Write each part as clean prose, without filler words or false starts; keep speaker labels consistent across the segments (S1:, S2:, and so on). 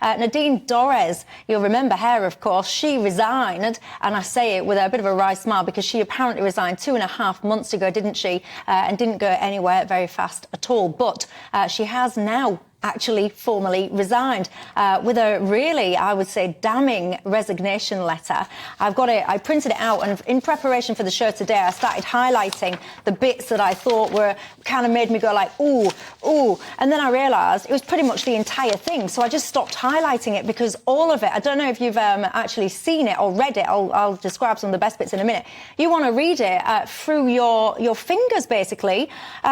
S1: Nadine Dorries, you'll remember her, of course, she resigned, and I say it with a bit of a wry smile because she apparently resigned 2.5 months ago, didn't she? And didn't go anywhere very fast at all. But she has now actually formally resigned with a really, I would say, damning resignation letter. I've got it, I printed it out, and in preparation for the show today, I started highlighting the bits that I thought were kind of made me go like, ooh, ooh. And then I realised it was pretty much the entire thing. So I just stopped highlighting it because all of it, I don't know if you've actually seen it or read it. I'll describe some of the best bits in a minute. You want to read it through your fingers, basically,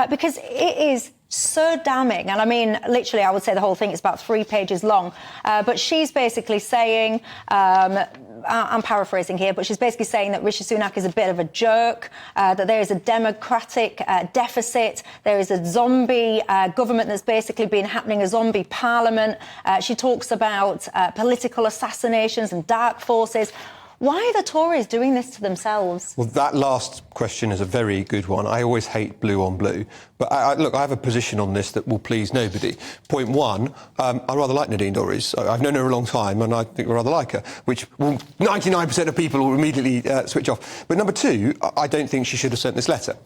S1: because it is so damning. And I mean, literally, I would say the whole thing is about 3 pages long. But she's basically saying, I'm paraphrasing here, but she's basically saying that Rishi Sunak is a bit of a jerk, that there is a democratic deficit, there is a zombie government that's basically been happening, a zombie parliament. She talks about political assassinations and dark forces. Why are the Tories doing this to themselves?
S2: Well, that last question is a very good one. I always hate blue on blue. But look, I have a position on this that will please nobody. Point one, I rather like Nadine Dorries. I've known her a long time, and I think I rather like her, which 99% of people will immediately switch off. But number two, I don't think she should have sent this letter,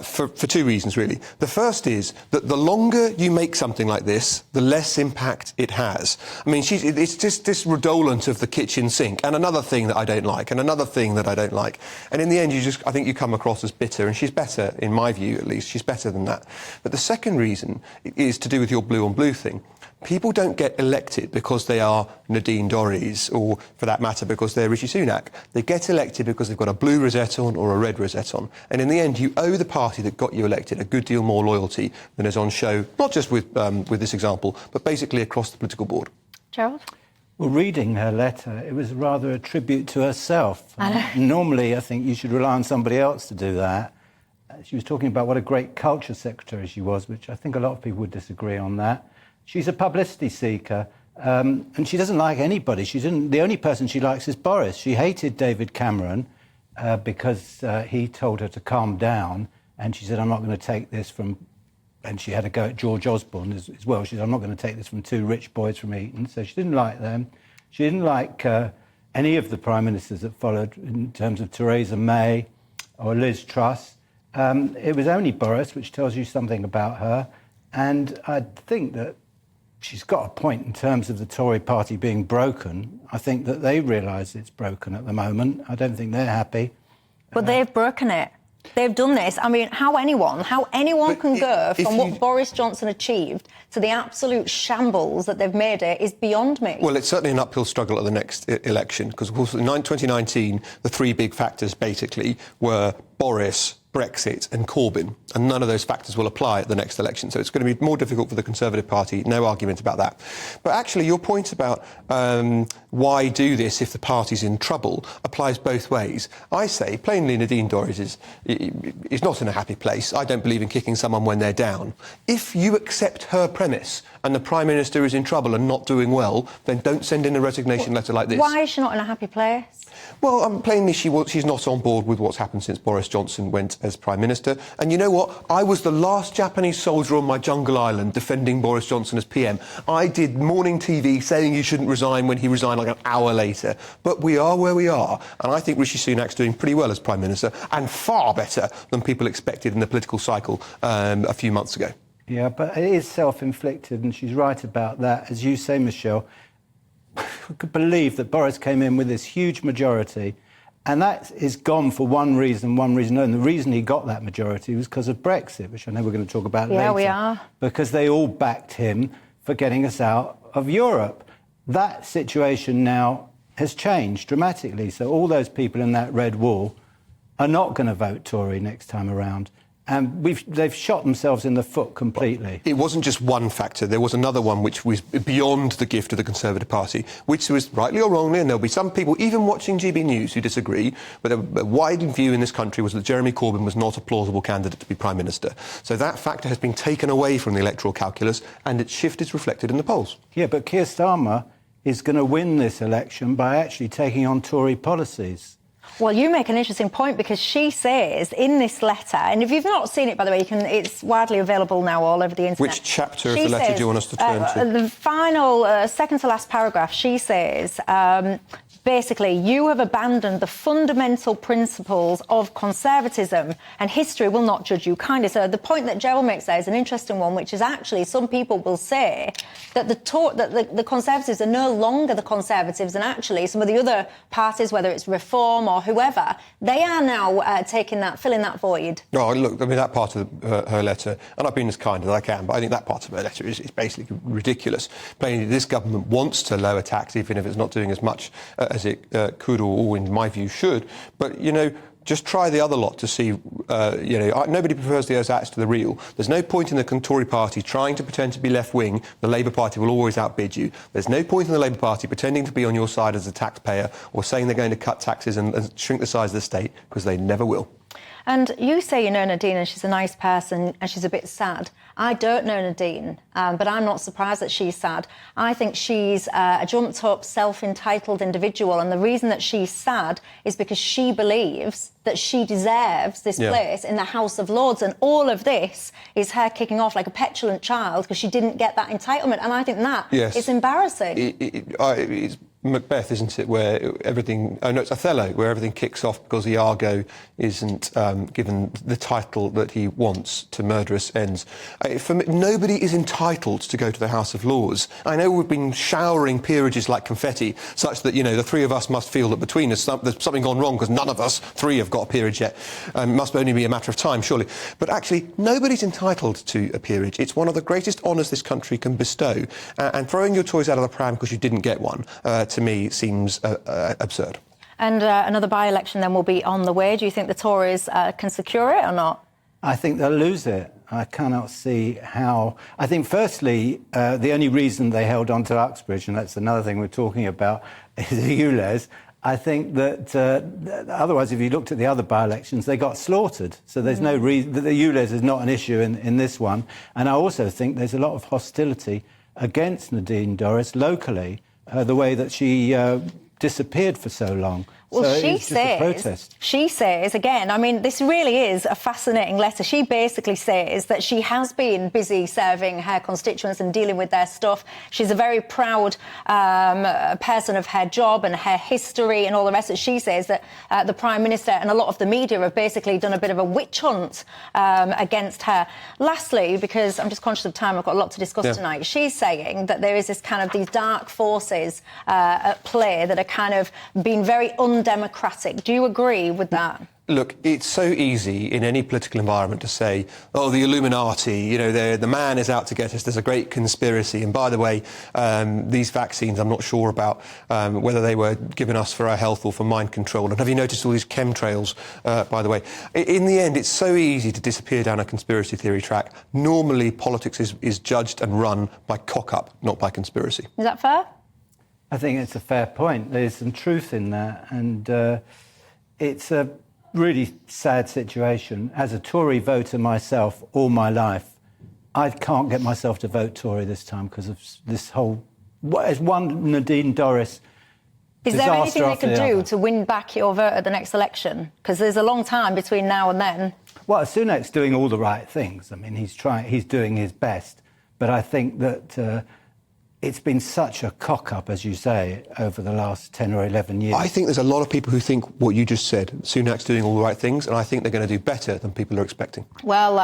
S2: for 2 reasons, really. The first is that the longer you make something like this, the less impact it has. I mean, it's just this redolent of the kitchen sink, and another thing that I don't like, and another thing that I don't like. And in the end, I think you come across as bitter, and she's better, in my view at least, she's better than that. But the second reason is to do with your blue on blue thing. People don't get elected because they are Nadine Dorries, or for that matter, because they're Rishi Sunak. They get elected because they've got a blue rosette on or a red rosette on. And in the end, you owe the party that got you elected a good deal more loyalty than is on show, not just with this example, but basically across the political board.
S1: Gerald?
S3: Well, reading her letter, it was rather a tribute to herself. Normally, I think you should rely on somebody else to do that. She was talking about what a great culture secretary she was, which I think a lot of people would disagree on that. She's a publicity seeker, and she doesn't like anybody. The only person she likes is Boris. She hated David Cameron because he told her to calm down, and she said, I'm not going to take this from... And she had a go at George Osborne as well. She said, I'm not going to take this from 2 rich boys from Eton. So she didn't like them. She didn't like any of the prime ministers that followed in terms of Theresa May or Liz Truss. It was only Boris, which tells you something about her. And I think that she's got a point in terms of the Tory party being broken. I think that they realise it's broken at the moment. I don't think they're happy.
S1: But they've broken it. They've done this. I mean, how anyone can go from what Boris Johnson achieved to the absolute shambles that they've made it is beyond me.
S2: Well, it's certainly an uphill struggle at the next election, because, of course, in 2019, the 3 big factors, basically, were Boris, Brexit and Corbyn, and none of those factors will apply at the next election. So it's going to be more difficult for the Conservative Party, no argument about that. But actually, your point about why do this if the party's in trouble applies both ways. I say, plainly, Nadine Dorries is not in a happy place. I don't believe in kicking someone when they're down. If you accept her premise and the Prime Minister is in trouble and not doing well, then don't send in a resignation letter like this.
S1: Why is she not in a happy place?
S2: Well, plainly, she's not on board with what's happened since Boris Johnson went as Prime Minister. And you know what? I was the last Japanese soldier on my jungle island defending Boris Johnson as PM. I did morning TV saying he shouldn't resign when he resigned like an hour later. But we are where we are. And I think Rishi Sunak's doing pretty well as Prime Minister, and far better than people expected in the political cycle a few months ago.
S3: Yeah, but it is self-inflicted, and she's right about that. As you say, Michelle, I could believe that Boris came in with this huge majority, and that is gone for one reason only. And the reason he got that majority was because of Brexit, which I know we're going to talk about later.
S1: Yeah, we are.
S3: Because they all backed him for getting us out of Europe. That situation now has changed dramatically. So all those people in that red wall are not going to vote Tory next time around. And they've shot themselves in the foot completely. It
S2: wasn't just one factor. There was another one which was beyond the gift of the Conservative Party, which was, rightly or wrongly, and there'll be some people, even watching GB News, who disagree, but a wide view in this country was that Jeremy Corbyn was not a plausible candidate to be Prime Minister. So that factor has been taken away from the electoral calculus, and its shift is reflected in the polls.
S3: Yeah, but Keir Starmer is going to win this election by actually taking on Tory policies.
S1: Well, you make an interesting point because she says in this letter, and if you've not seen it, by the way, it's widely available now all over the internet.
S2: Which chapter of the letter do you want us to turn to?
S1: The final, second to last paragraph, she says, basically, you have abandoned the fundamental principles of conservatism and history will not judge you kindly. So the point that Gerald makes there is an interesting one, which is actually some people will say that the Conservatives are no longer the Conservatives, and actually some of the other parties, whether it's Reform or whoever, they are now filling that void.
S2: No, look, I mean, that part of her letter, and I've been as kind as I can, but I think that part of her letter is basically ridiculous. Plainly, this government wants to lower tax, even if it's not doing as much as it could or, in my view, should. But, just try the other lot to see, nobody prefers the acts to the real. There's no point in the Tory party trying to pretend to be left-wing. The Labour Party will always outbid you. There's no point in the Labour Party pretending to be on your side as a taxpayer or saying they're going to cut taxes and shrink the size of the state, because they never will.
S1: And you say you know Nadine and she's a nice person and she's a bit sad. I don't know Nadine, but I'm not surprised that she's sad. I think she's a jumped-up, self-entitled individual, and the reason that she's sad is because she believes that she deserves this place in the House of Lords, and all of this is her kicking off like a petulant child because she didn't get that entitlement, and I think that is embarrassing.
S2: It's Macbeth, isn't it, where everything... Oh, no, it's Othello, where everything kicks off because Iago isn't given the title that he wants to murderous ends. For me, nobody is entitled to go to the House of Lords. I know we've been showering peerages like confetti, such that, the three of us must feel that between us there's something gone wrong because none of us three have got a peerage yet. It must only be a matter of time, surely. But actually, nobody's entitled to a peerage. It's one of the greatest honours this country can bestow. And throwing your toys out of the pram because you didn't get one, to me, seems absurd.
S1: And another by-election then will be on the way. Do you think the Tories can secure it or not?
S3: I think they'll lose it. I cannot see how. I think, firstly, the only reason they held on to Uxbridge, and that's another thing we're talking about, is the ULEZ. I think that otherwise, if you looked at the other by-elections, they got slaughtered. So there's no reason. The ULEZ is not an issue in this one. And I also think there's a lot of hostility against Nadine Dorries locally, the way that she disappeared for so long.
S1: Well,
S3: so
S1: she says, again, I mean, this really is a fascinating letter. She basically says that she has been busy serving her constituents and dealing with their stuff. She's a very proud person of her job and her history and all the rest. She says that the Prime Minister and a lot of the media have basically done a bit of a witch hunt against her. Lastly, because I'm just conscious of time, I've got a lot to discuss tonight, she's saying that there is this kind of these dark forces at play that are kind of being very undemocratic. Do you agree with that?
S2: Look, it's so easy in any political environment to say, oh, the Illuminati, the man is out to get us, there's a great conspiracy. And by the way, these vaccines, I'm not sure about whether they were given us for our health or for mind control. And have you noticed all these chemtrails, by the way? In the end, it's so easy to disappear down a conspiracy theory track. Normally, politics is judged and run by cock-up, not by conspiracy.
S1: Is that fair?
S3: I think it's a fair point. There's some truth in that, and it's a really sad situation. As a Tory voter myself all my life, I can't get myself to vote Tory this time because of this whole... As one Nadine Dorries...
S1: Is there anything they could do to win back your vote at the next election? Because there's a long time between now and then.
S3: Well, Sunak's doing all the right things. I mean, he's doing his best. But I think that... it's been such a cock-up, as you say, over the last 10 or 11 years. I
S2: think there's a lot of people who think what you just said. Sunak's doing all the right things, and I think they're going to do better than people are expecting.
S1: Well,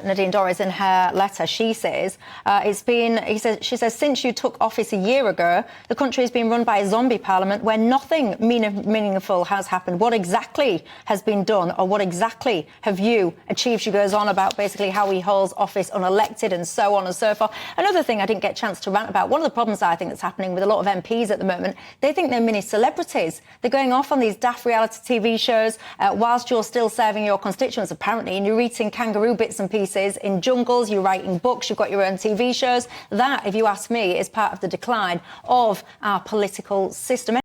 S1: Nadine Dorries, in her letter, she says, she says, since you took office a year ago, the country has been run by a zombie parliament where nothing meaningful has happened. What exactly has been done, or what exactly have you achieved? She goes on about basically how he holds office unelected and so on and so forth. Another thing I didn't get a chance to rant about, one of the problems I think that's happening with a lot of MPs at the moment, they think they're mini celebrities. They're going off on these daft reality TV shows whilst you're still serving your constituents, apparently, and you're eating kangaroo bits and pieces in jungles, you're writing books, you've got your own TV shows. That, if you ask me, is part of the decline of our political system.